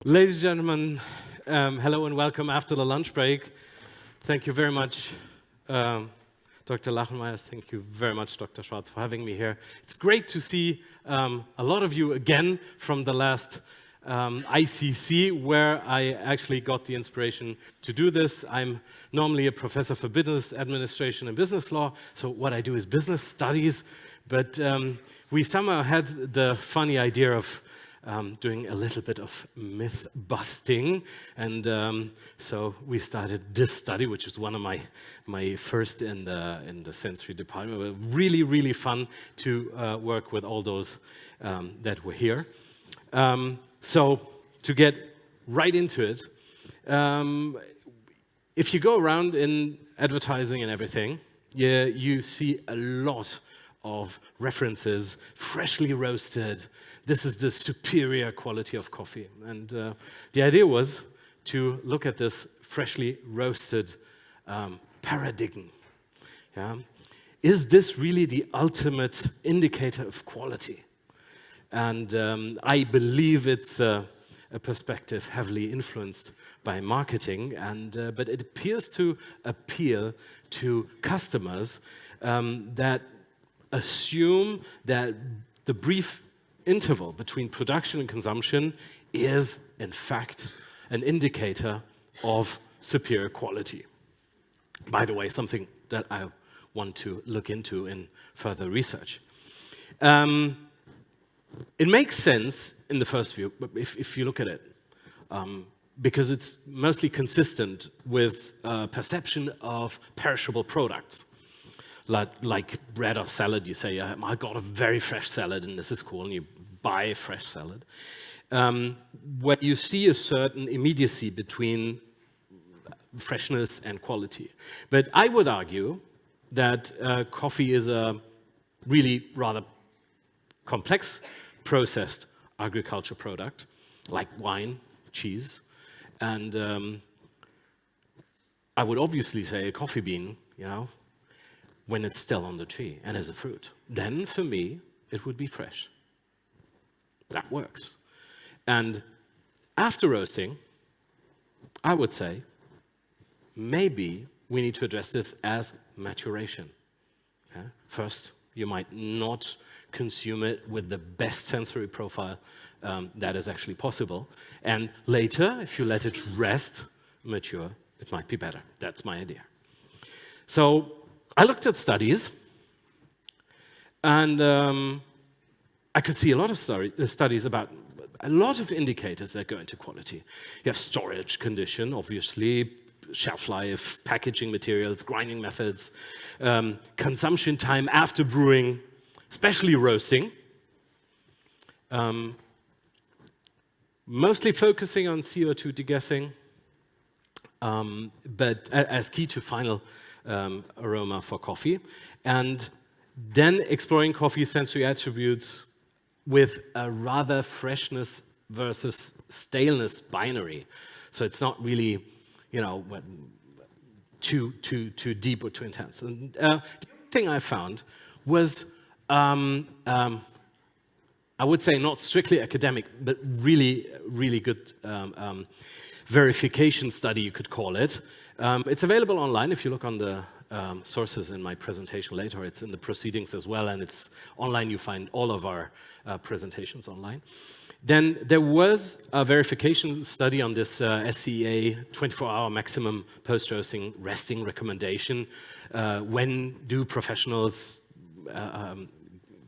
Ladies and gentlemen, hello and welcome after the lunch break. Thank you very much, Dr. Lachenmeier. Thank you very much, Dr. Schwarz, for having me here. It's great to see a lot of you again from the last ICC, where I actually got the inspiration to do this. I'm normally a professor for business administration and business law, so what I do is business studies, but we somehow had the funny idea of doing a little bit of myth busting, and so we started this study, which is one of my first in the sensory department. It was really fun to work with all those that were here. So to get right into it, if you go around in advertising and everything, you see a lot of references, freshly roasted. This is the superior quality of coffee. And the idea was to look at this freshly roasted paradigm. Yeah? Is this really the ultimate indicator of quality? And I believe it's a perspective heavily influenced by marketing, but it appears to appeal to customers that assume that the brief interval between production and consumption is, in fact, an indicator of superior quality. By the way, something that I want to look into in further research. It makes sense in the first view, if you look at it, because it's mostly consistent with perception of perishable products. Like bread or salad, you say, I got a very fresh salad and this is cool, and you buy fresh salad. Where you see a certain immediacy between freshness and quality. But I would argue that coffee is a really rather complex processed agriculture product, like wine, cheese, and I would obviously say a coffee bean, when it's still on the tree and as a fruit, then for me, it would be fresh. That works. And after roasting, I would say, maybe we need to address this as maturation. Okay? First, you might not consume it with the best sensory profile that is actually possible. And later, if you let it rest, mature, it might be better. That's my idea. So I looked at studies, and I could see a lot of studies about a lot of indicators that go into quality. You have storage condition, obviously, shelf life, packaging materials, grinding methods, consumption time after brewing, especially roasting, mostly focusing on CO2 degassing, but as key to final aroma for coffee, and then exploring coffee's sensory attributes with a rather freshness versus staleness binary. So it's not really, too deep or too intense. And the thing I found was, I would say not strictly academic, but really good verification study, you could call it. It's available online if you look on the sources in my presentation later. It's in the proceedings as well, and it's online. You find all of our presentations online. Then there was a verification study on this SCEA 24-hour maximum post-roasting resting recommendation. When do professionals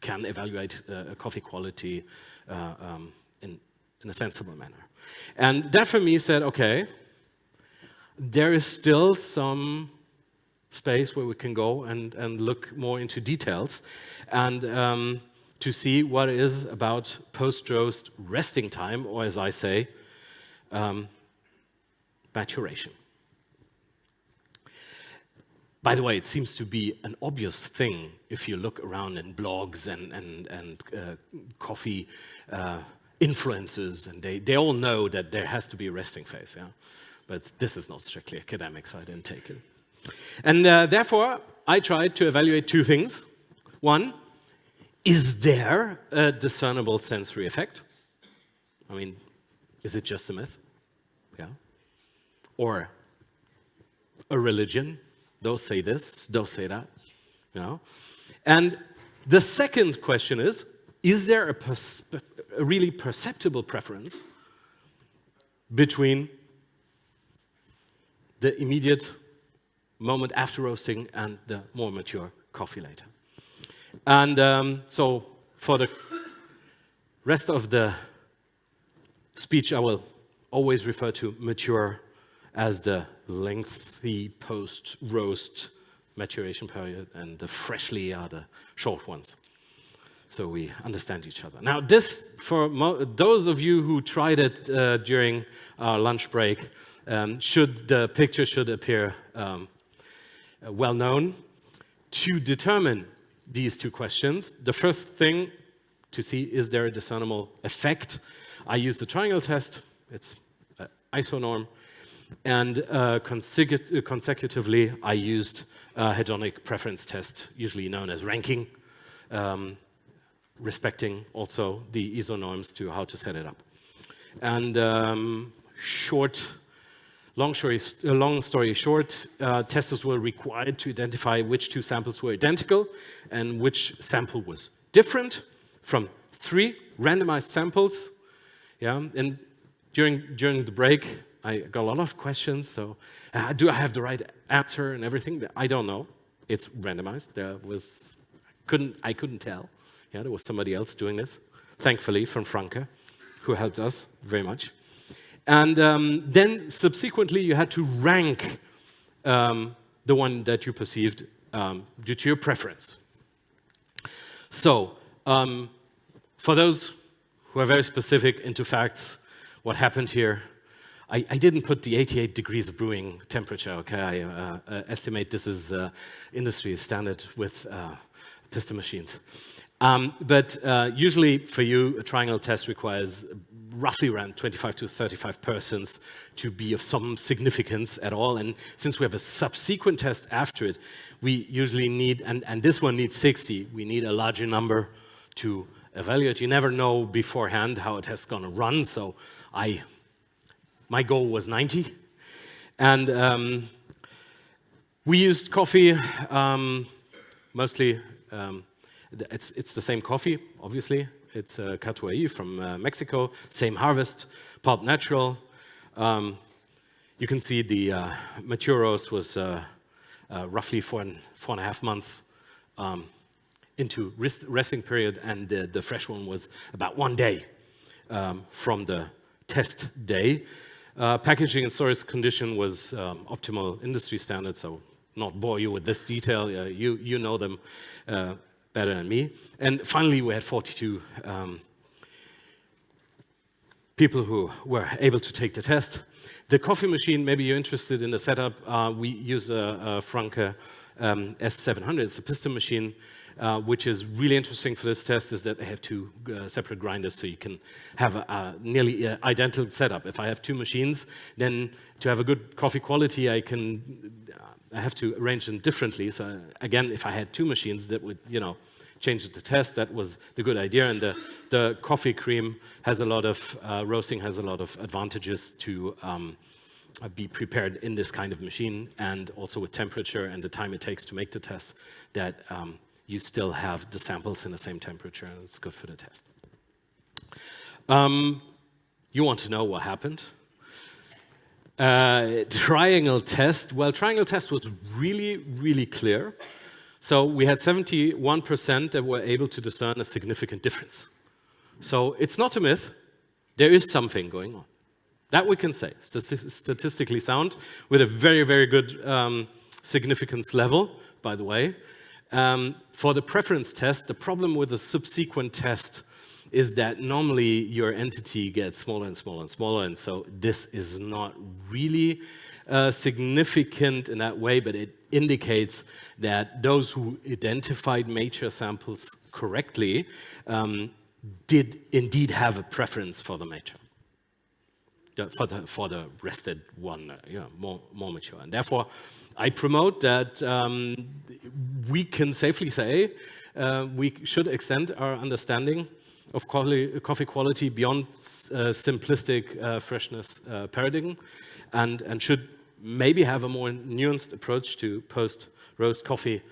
can evaluate coffee quality in a sensible manner? And that for me said, okay, there is still some space where we can go and look more into details and to see what it is about post-roast resting time, or as I say, maturation. By the way, it seems to be an obvious thing if you look around in blogs and coffee influencers, and they all know that there has to be a resting phase, yeah? But this is not strictly academic, so I didn't take it. And therefore, I tried to evaluate two things. One, is there a discernible sensory effect? I mean, Is it just a myth? Yeah. Or a religion? Those say this, those say that. You know? And the second question is there a really perceptible preference between the immediate moment after roasting and the more mature coffee later? And so for the rest of the speech, I will always refer to mature as the lengthy post-roast maturation period, and the freshly are the short ones. So we understand each other. Now this, for those of you who tried it during our lunch break, the picture should appear well known. To determine these two questions, the first thing to see, is there a discernible effect? I use the triangle test, it's an isonorm, and consecutively I used a hedonic preference test, usually known as ranking, respecting also the isonorms to how to set it up. And long story short, testers were required to identify which two samples were identical and which sample was different from 3 randomized samples. Yeah, and during the break, I got a lot of questions. So, do I have the right answer and everything? I don't know. It's randomized. I couldn't tell. Yeah, there was somebody else doing this, thankfully from Franke, who helped us very much. And then subsequently, you had to rank the one that you perceived due to your preference. So, for those who are very specific into facts, what happened here, I didn't put the 88 degrees of brewing temperature, okay? I estimate this is industry standard with piston machines. But usually for you, a triangle test requires roughly around 25 to 35 persons to be of some significance at all. And since we have a subsequent test after it, we usually need, and this one needs 60, we need a larger number to evaluate. You never know beforehand how a test's going to run, so my goal was 90. And we used coffee, mostly, it's the same coffee, obviously. It's Catuai from Mexico, same harvest, pulp natural. You can see the mature roast was roughly 4.5 months into resting period, and the fresh one was about 1 day from the test day. Packaging and storage condition was optimal industry standard, so not bore you with this detail. You know them better than me. And finally, we had 42 people who were able to take the test. The coffee machine, maybe you're interested in the setup. We use a Franke S700. It's a piston machine, which is really interesting for this test, is that they have 2 separate grinders, so you can have a nearly identical setup. If I have 2 machines, then to have a good coffee quality, I have to arrange them differently. So again, if I had 2 machines, that would, change the test. That was the good idea. And the coffee cream has a lot of, roasting has a lot of advantages to be prepared in this kind of machine, and also with temperature and the time it takes to make the test, that you still have the samples in the same temperature, and it's good for the test. You want to know what happened? Triangle test. Well, triangle test was really, really clear. So we had 71% that were able to discern a significant difference. So it's not a myth. There is something going on. That we can say, statistically sound, with a very, very good significance level, by the way. For the preference test, the problem with the subsequent test is that normally your entity gets smaller and smaller and smaller, and so this is not really significant in that way, but it indicates that those who identified mature samples correctly did indeed have a preference for the mature, for the rested one, more mature. And therefore, I promote that we can safely say we should extend our understanding of coffee quality beyond simplistic freshness paradigm, and should maybe have a more nuanced approach to post-roast coffee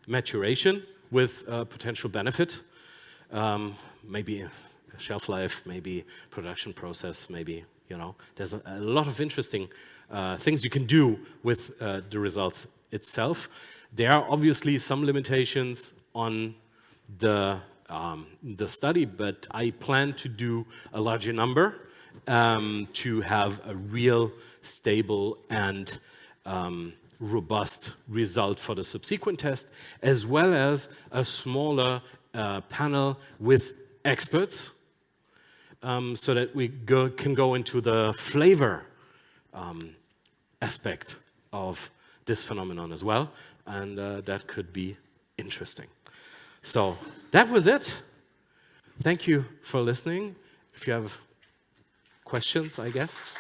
maturation with potential benefit. Maybe shelf life, maybe production process, maybe, there's a lot of interesting things you can do with the results itself. There are obviously some limitations on the study, but I plan to do a larger number to have a real stable and robust result for the subsequent test, as well as a smaller panel with experts, so that we can go into the flavor aspect of this phenomenon as well, and that could be interesting. So that was it. Thank you for listening. If you have questions, I guess.